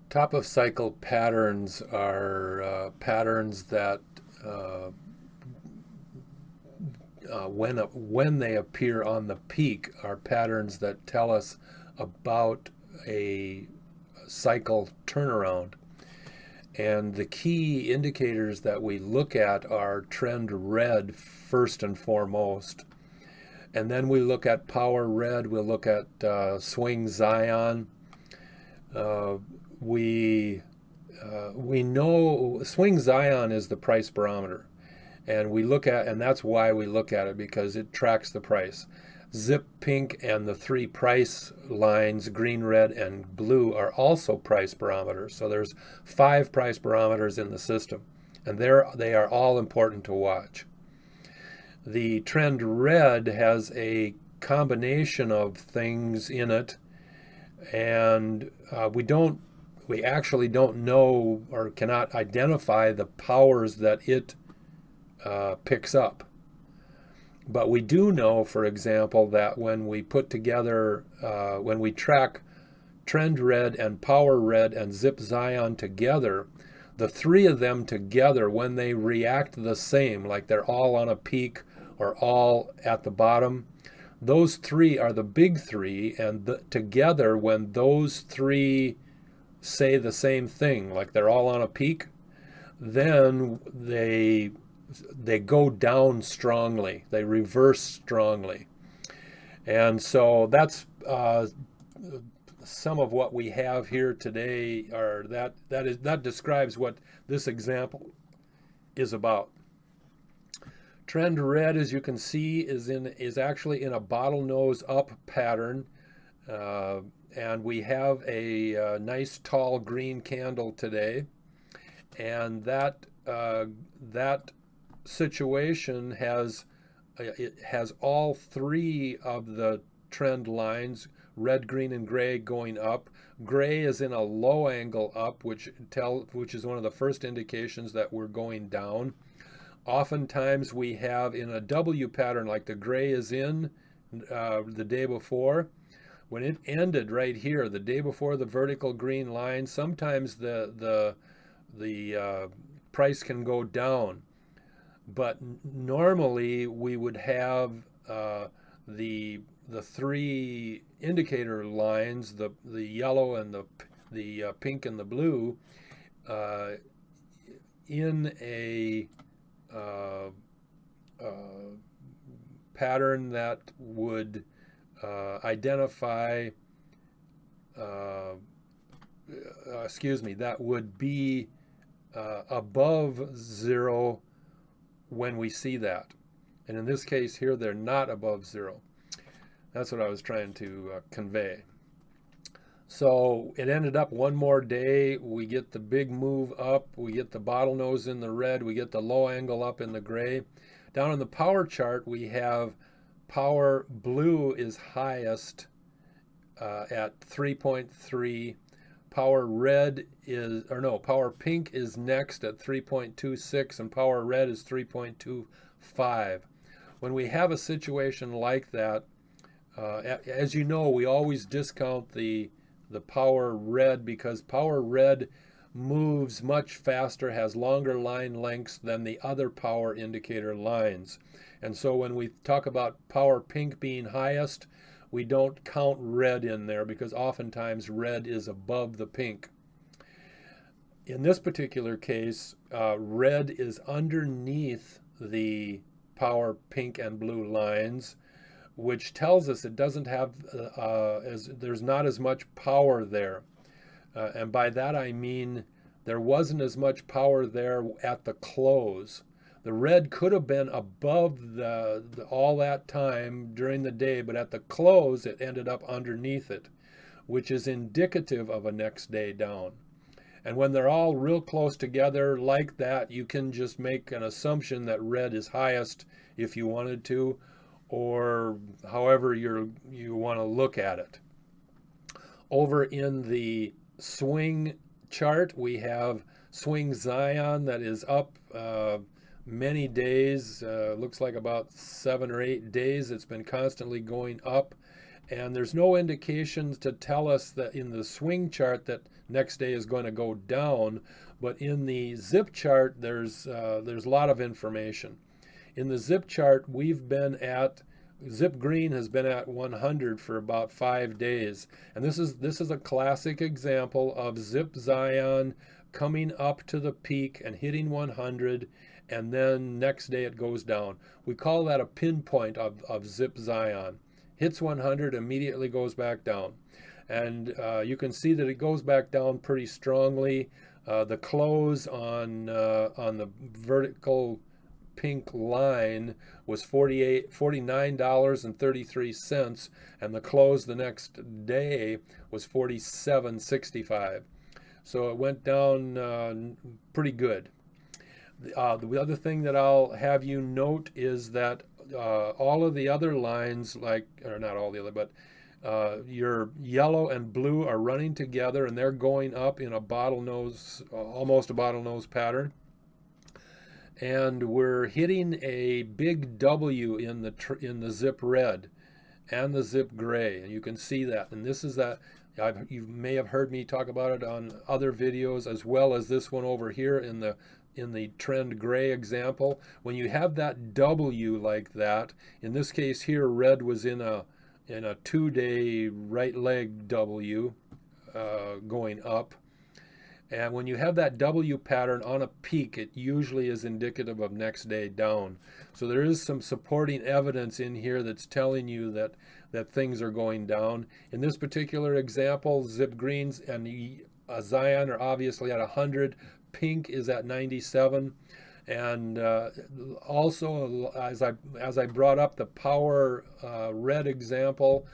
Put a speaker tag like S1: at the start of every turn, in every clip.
S1: Top of cycle patterns are patterns that uh, when they appear on the peak are patterns that tell us about a cycle turnaround. And the key indicators that we look at are trend red first and foremost. And then we look at power red, we'll look at swing Zion. Uh, we we know swing Zion is the price barometer, and that's why we look at it, because it tracks the price. Zip Pink and the three price lines, green, red, and blue, are also price barometers. So there's 5 price barometers in the system, and they are all important to watch. The trend red has a combination of things in it, and we actually don't know or cannot identify the powers that it picks up. But we do know, for example, that when we put together, when we track trend red and power red and zip Zion together, the three of them together, when they react the same, like they're all on a peak or all at the bottom, those three are the big three, and together, when those three say the same thing, like they're all on a peak, then they go down strongly. They reverse strongly. And so that's some of what we have here today. Or that describes what this example is about. Trend red, as you can see, is actually in a bottlenose up pattern, and we have a nice tall green candle today, and that situation it has all three of the trend lines, red, green, and gray, going up. Gray is in a low angle up, which is one of the first indications that we're going down. Oftentimes we have in a W pattern, like the gray is in the day before, when it ended right here, the day before the vertical green line, sometimes the price can go down. But normally we would have the three indicator lines, the yellow and the pink and the blue, in a pattern that would identify, that would be above zero when we see that. And in this case here, they're not above zero. That's what I was trying to convey. So it ended up one more day, we get the big move up, we get the bottlenose in the red, we get the low angle up in the gray. Down in the power chart, we have power blue is highest at 3.3. Power pink is next at 3.26, and power red is 3.25. When we have a situation like that, as you know, we always discount the power red, because power red moves much faster, has longer line lengths than the other power indicator lines. And so when we talk about power pink being highest, we don't count red in there, because oftentimes red is above the pink. In this particular case, red is underneath the power pink and blue lines, which tells us it doesn't have, there's not as much power there. And by that I mean there wasn't as much power there at the close. The red could have been above all that time during the day, but at the close it ended up underneath it, which is indicative of a next day down. And when they're all real close together like that, you can just make an assumption that red is highest if you wanted to, or however you want to look at it. Over in the swing chart, we have swing Zion that is up many days, looks like about 7 or 8 days. It's been constantly going up, And there's no indications to tell us that in the swing chart that next day is going to go down, but in the zip chart there's a lot of information. In the zip chart, zip green has been at 100 for about 5 days, and this is a classic example of zip Zion coming up to the peak and hitting 100, and then next day it goes down. We call that a pinpoint of zip Zion. Hits 100, immediately goes back down, and you can see that it goes back down pretty strongly. The close on the vertical pink line was $49.33, and the close the next day was $47.65. So it went down pretty good. The other thing that I'll have you note is that all of the other lines, or not all the other, but your yellow and blue are running together, and they're going up in a bottlenose, almost a bottlenose pattern. And we're hitting a big W in the zip red and the zip gray, and you can see that. And this is that. You may have heard me talk about it on other videos, as well as this one over here in the trend gray example. When you have that W like that, in this case here, red was in a 2-day right leg W going up. And when you have that W pattern on a peak, it usually is indicative of next day down. So there is some supporting evidence in here that's telling you that things are going down. In this particular example, zip greens and Zion are obviously at 100. Pink is at 97. And also, as I brought up the power red example,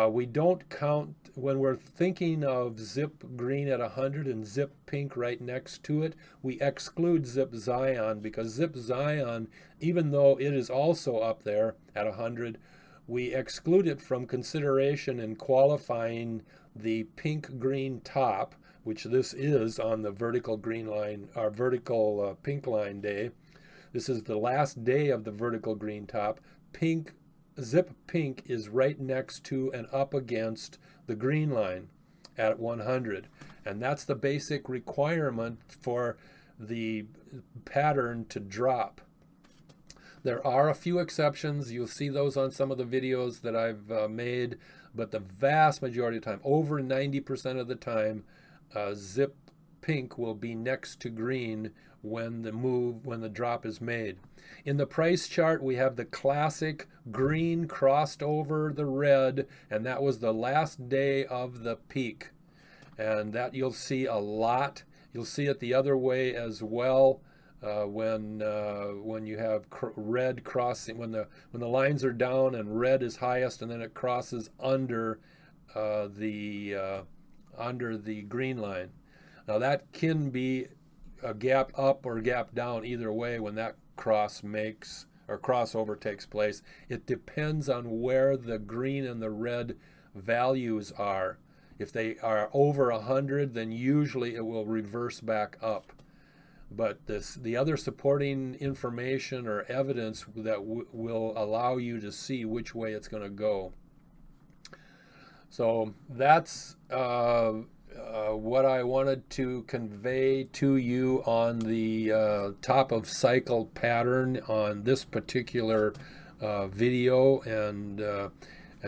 S1: we don't count when we're thinking of zip green at 100 and zip pink right next to it. We exclude zip Zion, because zip Zion, even though it is also up there at 100, we exclude it from consideration in qualifying the pink green top, which this is on the vertical green line, or vertical pink line day. This is the last day of the vertical green top. Zip pink is right next to and up against the green line at 100, and that's the basic requirement for the pattern to drop. There are a few exceptions. You'll see those on some of the videos that I've made, but the vast majority of the time, over 90% of the time, zip pink will be next to green when the drop is made. In the price chart, we have the classic green crossed over the red, and that was the last day of the peak. And that you'll see a lot. You'll see it the other way as well. When you have red crossing, when the lines are down and red is highest, and then it crosses under the green line. Now that can be a gap up or gap down either way when that crossover takes place. It depends on where the green and the red values are. If they are over 100, then usually it will reverse back up. But the other supporting information or evidence that will allow you to see which way it's going to go. So that's what I wanted to convey to you on the top of cycle pattern on this particular video, and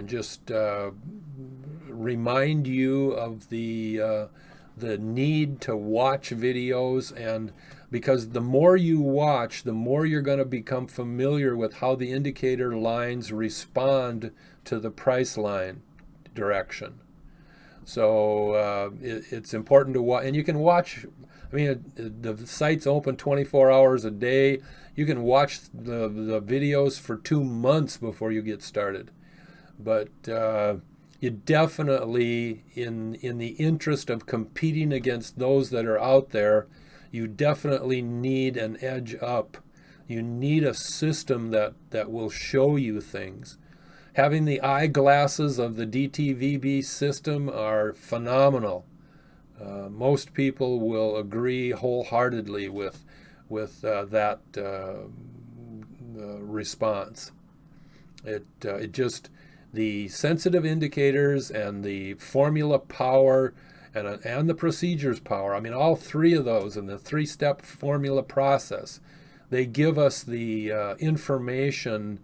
S1: just remind you of the need to watch videos, and because the more you watch, the more you're going to become familiar with how the indicator lines respond to the price line direction. So it's important to watch, and you can watch. I mean, the site's open 24 hours a day. You can watch the videos for 2 months before you get started. But you definitely, in the interest of competing against those that are out there, you definitely need an edge up. You need a system that will show you things. Having the eyeglasses of the DTVB system are phenomenal. Most people will agree wholeheartedly with that response. the sensitive indicators and the formula power and the procedures power. I mean, all three of those in the three-step formula process, they give us the information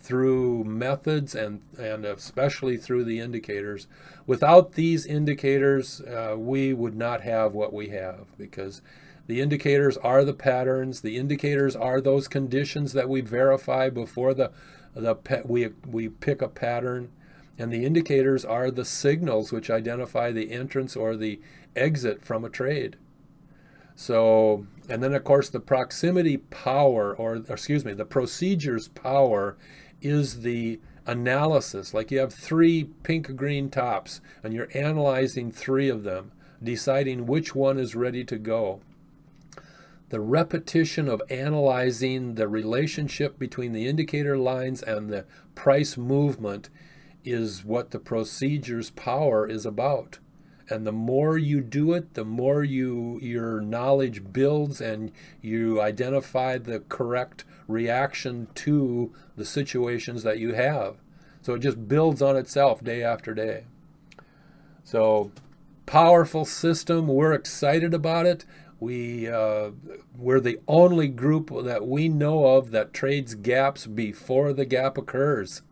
S1: through methods and especially through the indicators. Without these indicators, we would not have what we have, because the indicators are the patterns. The indicators are those conditions that we verify before we pick a pattern. And the indicators are the signals which identify the entrance or the exit from a trade. So, and then of course the proximity power, or excuse me, the procedures power is the analysis. Like you have three pink-green tops and you're analyzing three of them, deciding which one is ready to go. The repetition of analyzing the relationship between the indicator lines and the price movement is what the procedures power is about. And the more you do it, the more your knowledge builds and you identify the correct reaction to the situations that you have. So it just builds on itself day after day. So powerful system. We're excited about it. We're the only group that we know of that trades gaps before the gap occurs.